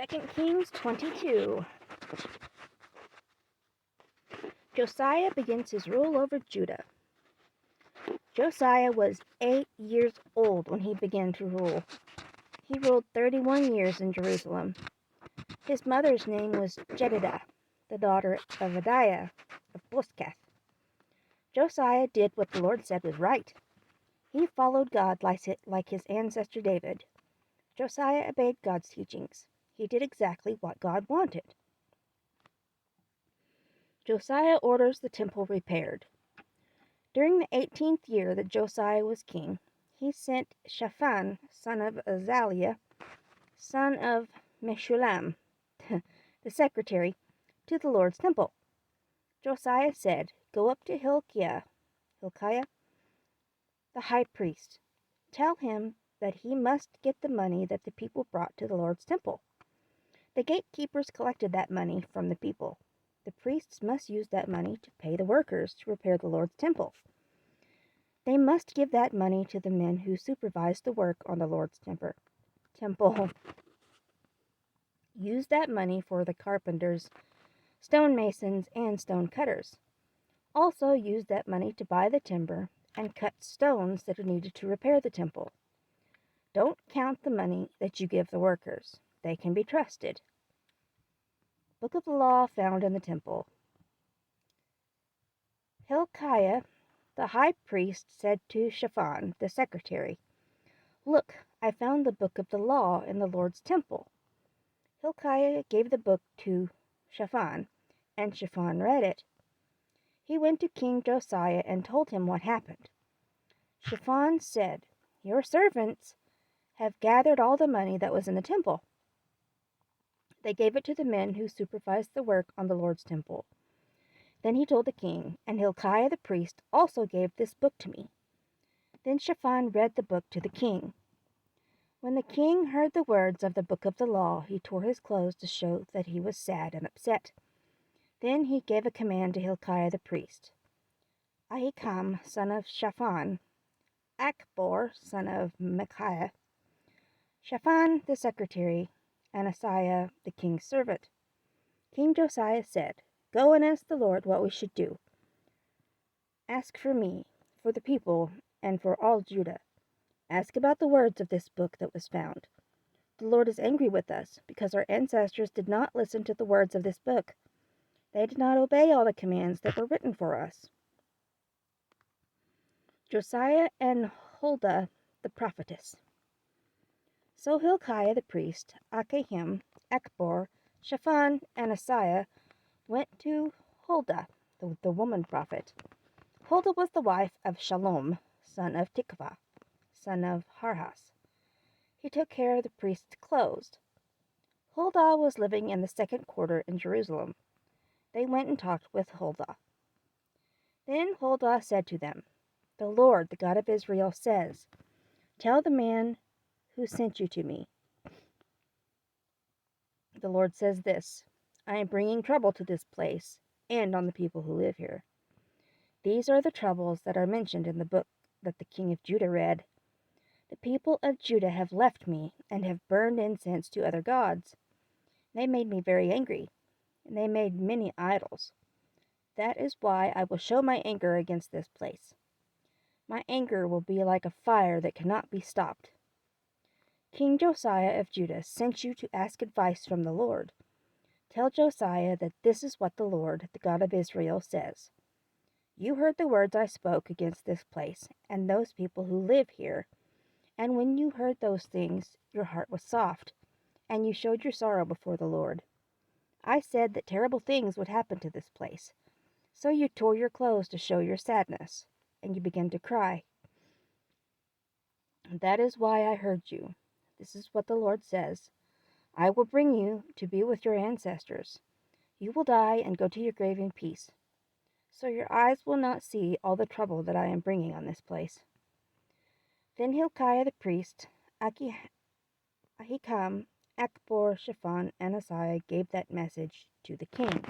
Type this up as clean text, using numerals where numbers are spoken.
2 Kings 22. Josiah begins his rule over Judah. Josiah was 8 years old when he began to rule. He ruled 31 years in Jerusalem. His mother's name was Jedidah, the daughter of Adiah of Boskath. Josiah did what the Lord said was right. He followed God like his ancestor David. Josiah obeyed God's teachings. He did exactly what God wanted. Josiah orders the temple repaired. During the 18th year that Josiah was king, he sent Shaphan, son of Azaliah, son of Meshullam, the secretary, to the Lord's temple. Josiah said, "Go up to Hilkiah, the high priest. Tell him that he must get the money that the people brought to the Lord's temple." The gatekeepers collected that money from the people. The priests must use that money to pay the workers to repair the Lord's temple. They must give that money to the men who supervise the work on the Lord's temple. Use that money for the carpenters, stonemasons, and stone cutters. Also use that money to buy the timber and cut stones that are needed to repair the temple. Don't count the money that you give the workers. They can be trusted. Book of the Law found in the temple. Hilkiah, the high priest, said to Shaphan, the secretary, "Look, I found the book of the law in the Lord's temple." Hilkiah gave the book to Shaphan, and Shaphan read it. He went to King Josiah and told him what happened. Shaphan said, "Your servants have gathered all the money that was in the temple." They gave it to the men who supervised the work on the Lord's temple. Then he told the king, "And Hilkiah the priest also gave this book to me." Then Shaphan read the book to the king. When the king heard the words of the book of the law, he tore his clothes to show that he was sad and upset. Then he gave a command to Hilkiah the priest. Ahikam, son of Shaphan, Achbor, son of Micaiah, Shaphan the secretary, and Asaiah the king's servant. King Josiah said, "Go and ask the Lord what we should do. Ask for me, for the people, and for all Judah. Ask about the words of this book that was found. The Lord is angry with us because our ancestors did not listen to the words of this book. They did not obey all the commands that were written for us." Josiah and Huldah the prophetess. So Hilkiah the priest, Ahikam, Achbor, Shaphan, and Asaiah went to Huldah, the woman prophet. Huldah was the wife of Shallum, son of Tikvah, son of Harhas. He took care of the priest's clothes. Huldah was living in the second quarter in Jerusalem. They went and talked with Huldah. Then Huldah said to them, "The Lord, the God of Israel, says, 'Tell the man who sent you to me. The Lord says this: I am bringing trouble to this place and on the people who live here.' These are the troubles that are mentioned in the book that the king of Judah read. The people of Judah have left me and have burned incense to other gods. They made me very angry, and they made many idols. That is why I will show my anger against this place. My anger will be like a fire that cannot be stopped. King Josiah of Judah sent you to ask advice from the Lord. Tell Josiah that this is what the Lord, the God of Israel, says. You heard the words I spoke against this place and those people who live here, and when you heard those things, your heart was soft, and you showed your sorrow before the Lord. I said that terrible things would happen to this place, so you tore your clothes to show your sadness, and you began to cry. That is why I heard you. This is what the Lord says. I will bring you to be with your ancestors. You will die and go to your grave in peace. So your eyes will not see all the trouble that I am bringing on this place." Then Hilkiah the priest, Ahikam, Achbor, Shaphan, and Asaiah gave that message to the king.